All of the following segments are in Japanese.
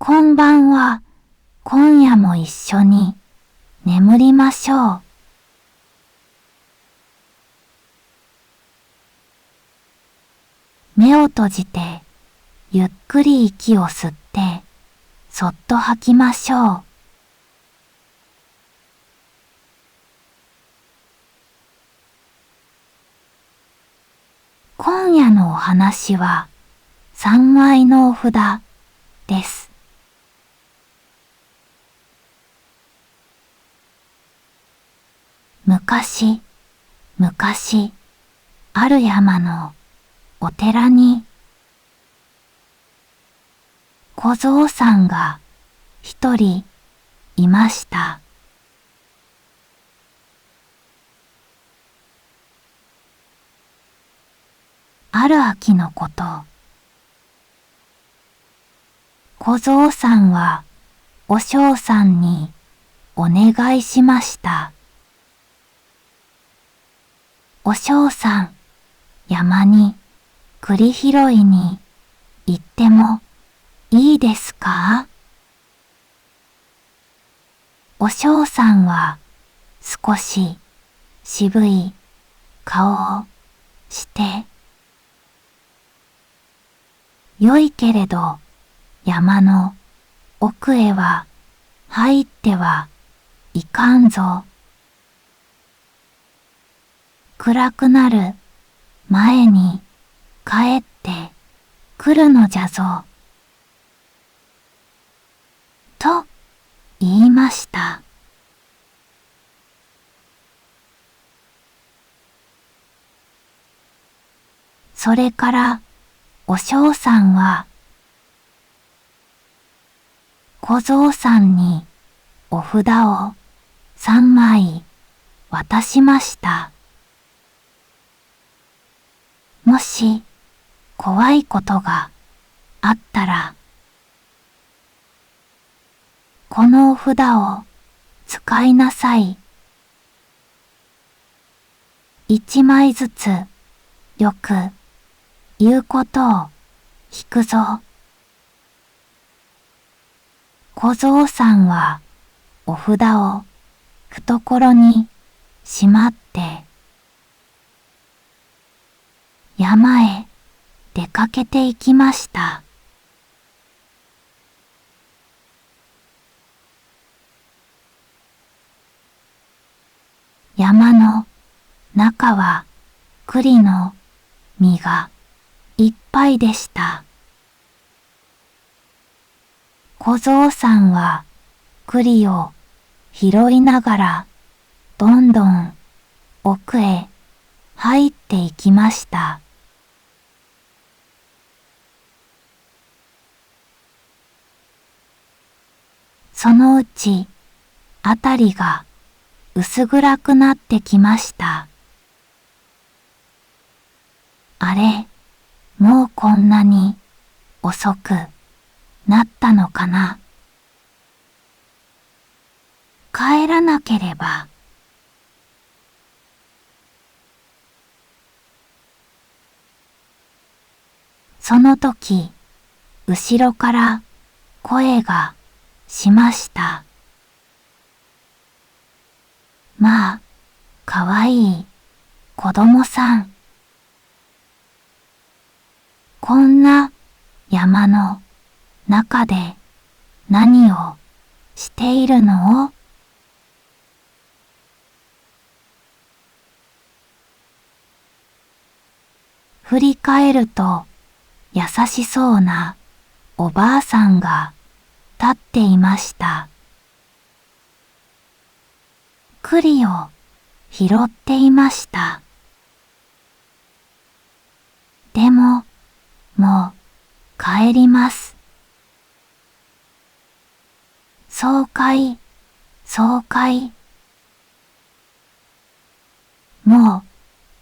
こんばんは。今夜も一緒に眠りましょう。目を閉じて、ゆっくり息を吸って、そっと吐きましょう。今夜のお話は、三枚のお札です。昔、昔、ある山のお寺に、小僧さんが一人いました。ある秋のこと、小僧さんは和尚さんにお願いしました。和尚さん、山に栗拾いに行ってもいいですか？和尚さんは少し渋い顔をして、良いけれど山の奥へは入ってはいかんぞ。暗くなる前に帰ってくるのじゃぞ。と言いました。それから和尚さんは小僧さんにお札を3枚渡しました。もし怖いことがあったら、このお札を使いなさい。1枚ずつよく言うことを聞くぞ。小僧さんはお札を懐にしまって山へ出かけて行きました。山の中は栗の実がいっぱいでした。小僧さんは栗を拾いながらどんどん奥へ入っていきました。そのうちあたりが薄暗くなってきました。あれ、もうこんなに遅くなったのかな。帰らなければ。その時、後ろから声がしました。まあ、かわいい子供さん。こんな山の中で何をしているの？振り返ると優しそうなおばあさんが立っていました。栗を拾っていました。でも、もう帰ります。そうかい、そうかい。もう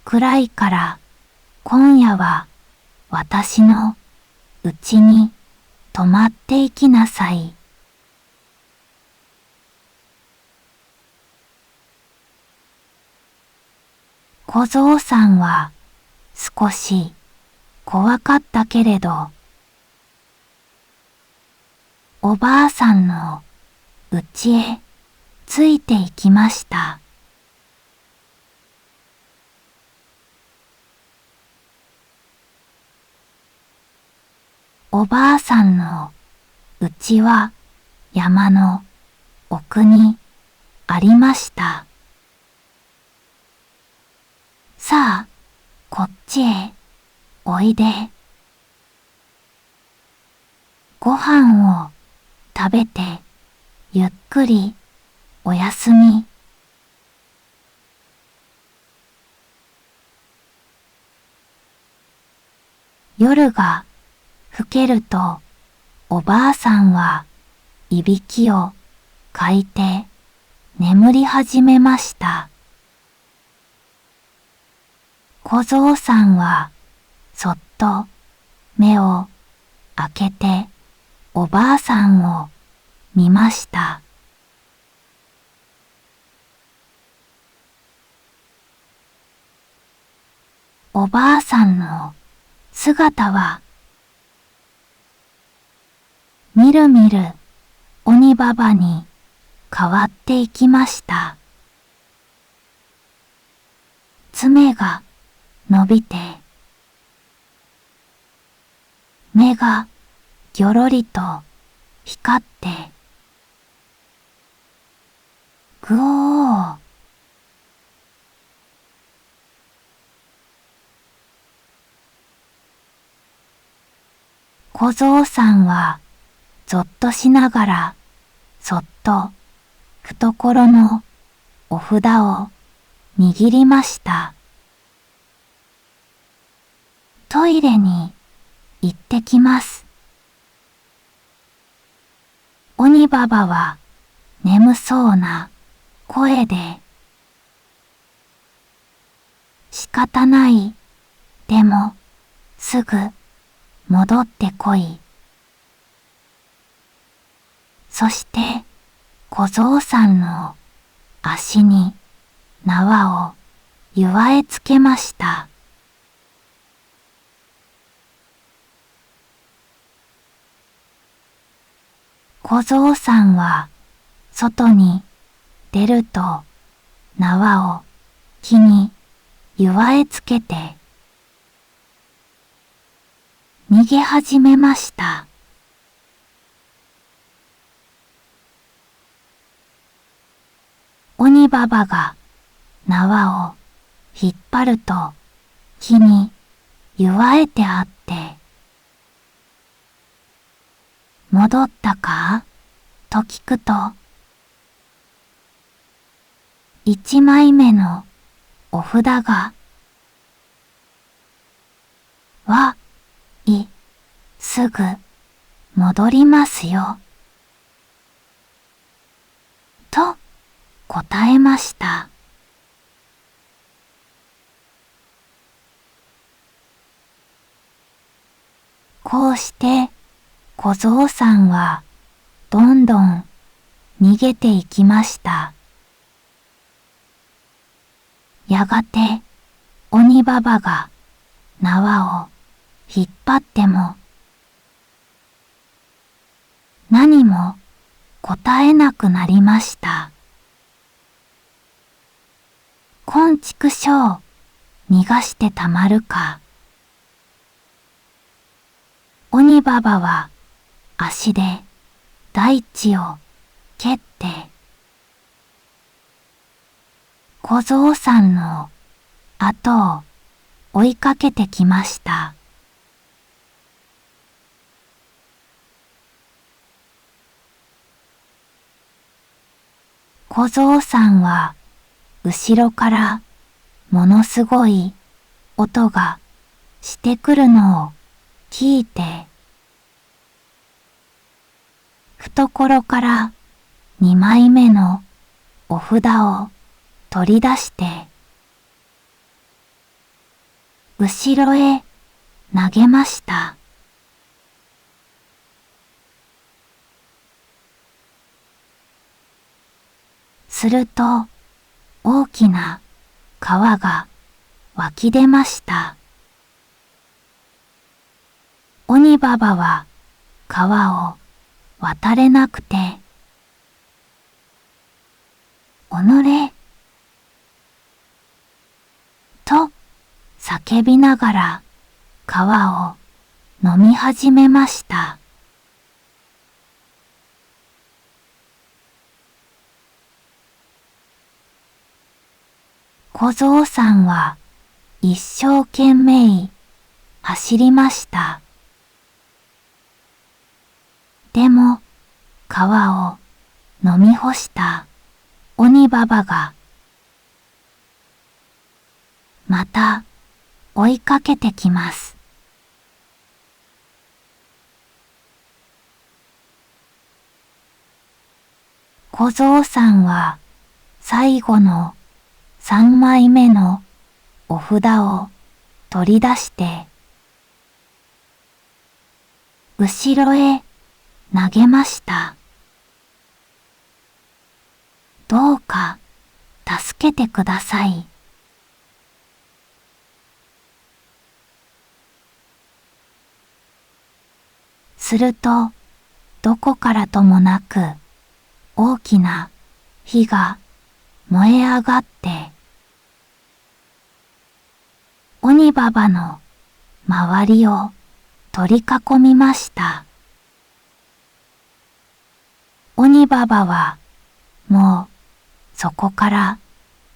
暗いから今夜は私の家に泊まっていきなさい。小僧さんは少し怖かったけれど、おばあさんの家へついて行きました。おばあさんの家は山の奥にありました。さあ、こっちへおいで。ご飯を食べてゆっくりおやすみ。夜が更けるとおばあさんはいびきをかいて眠り始めました。小僧さんはそっと目を開けておばあさんを見ました。おばあさんの姿はみるみる鬼ババに変わっていきました。爪が伸びて、目がぎょろりと光って、ぐおー。小僧さんはぞっとしながらそっと懐のお札を握りました。トイレに行ってきます。鬼ババは眠そうな声で、仕方ない。でもすぐ戻ってこい。そして小僧さんの足に縄を結わえつけました。小僧さんは外に出ると縄を木に結わえつけて逃げ始めました。鬼ババが縄を引っ張ると木に結わえてあって、戻ったかと聞くと、一枚目のお札が、すぐ戻りますよ。と答えました。こうして小僧さんはどんどん逃げていきました。やがて鬼ババが縄を引っ張っても何も答えなくなりました。こんちくしょう、逃がしてたまるか。鬼ババは足で大地を蹴って小僧さんの後を追いかけてきました。小僧さんは後ろからものすごい音がしてくるのを聞いて、懐から2枚目のお札を取り出して後ろへ投げました。すると大きな川が湧き出ました。鬼ババは川を渡れなくて、おのれ、と叫びながら川を飲み始めました。小僧さんは一生懸命走りました。でも川を飲み干した鬼ババがまた追いかけてきます。小僧さんは最後の3枚目のお札を取り出して後ろへ投げました。どうか助けてください。するとどこからともなく大きな火が燃え上がって鬼ババの周りを取り囲みました。鬼ババはもうそこから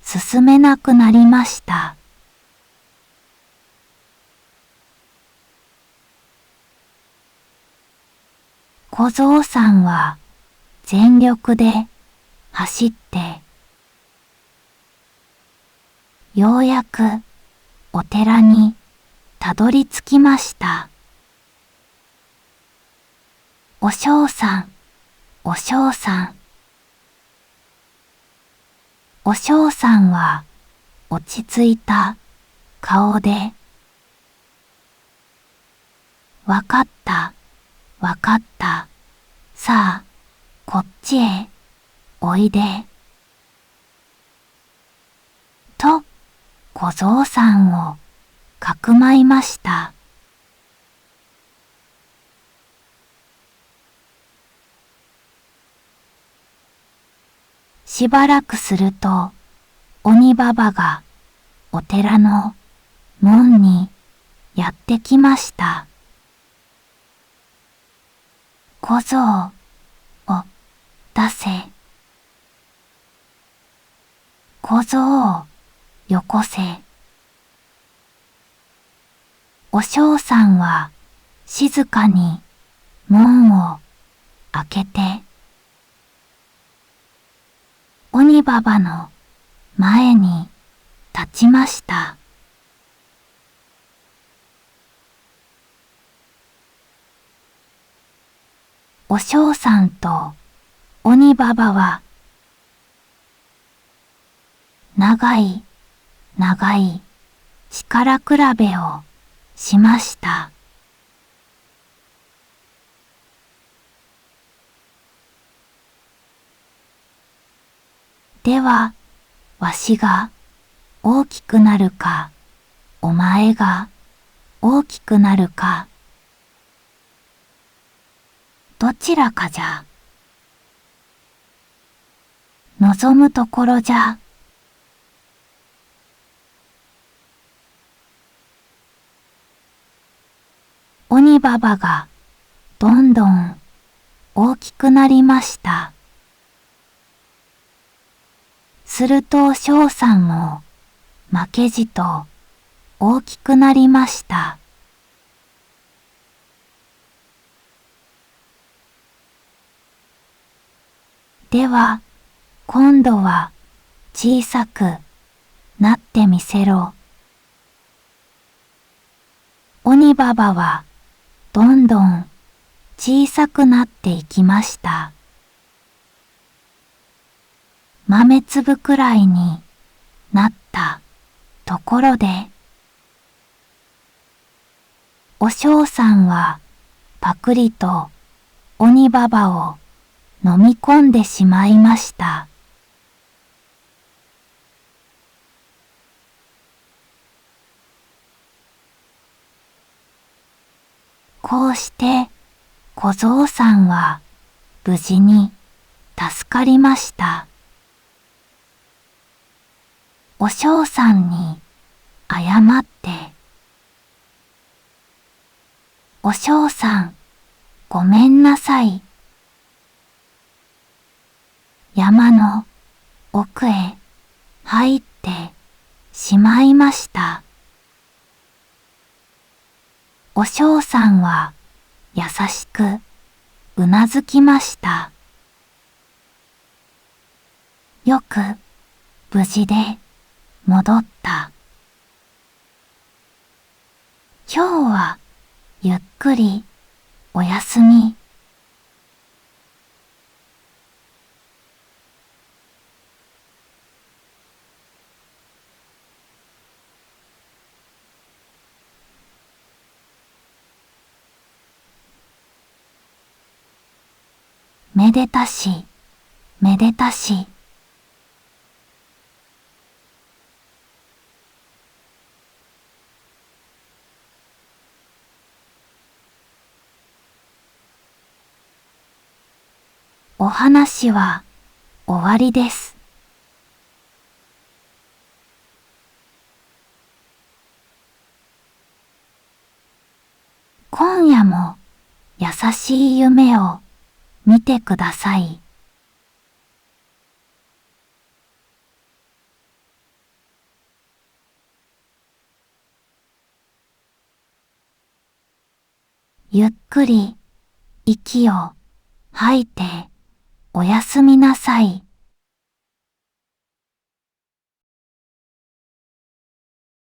進めなくなりました。小僧さんは全力で走ってようやくお寺にたどり着きました。お嬢さん、お嬢さん。お嬢さんは落ち着いた顔で、わかった、わかった。さあ、こっちへおいで。と、小僧さんをかくまいました。しばらくすると、鬼ババがお寺の門にやってきました。小僧を出せ。小僧をよこせ。お嬢さんは静かに門を開けて、鬼ババの前に立ちました。お嬢さんと鬼ババは長い長い力比べをしました。では、わしが大きくなるか、お前が大きくなるか、どちらかじゃ。望むところじゃ。鬼ババがどんどん大きくなりました。すると翔さんも負けじと大きくなりました。では、今度は小さくなってみせろ。鬼ババはどんどん小さくなっていきました。豆粒くらいになったところで、お嬢さんはパクリと鬼ババを飲み込んでしまいました。こうして小僧さんは無事に助かりました。お嬢さんに謝って。お嬢さん、ごめんなさい。山の奥へ入ってしまいました。お嬢さんは優しくうなずきました。よく無事で戻った。今日はゆっくりおやすみ。めでたし、めでたし。お話は終わりです。今夜も優しい夢を見てください。ゆっくり息を吐いておやすみなさい。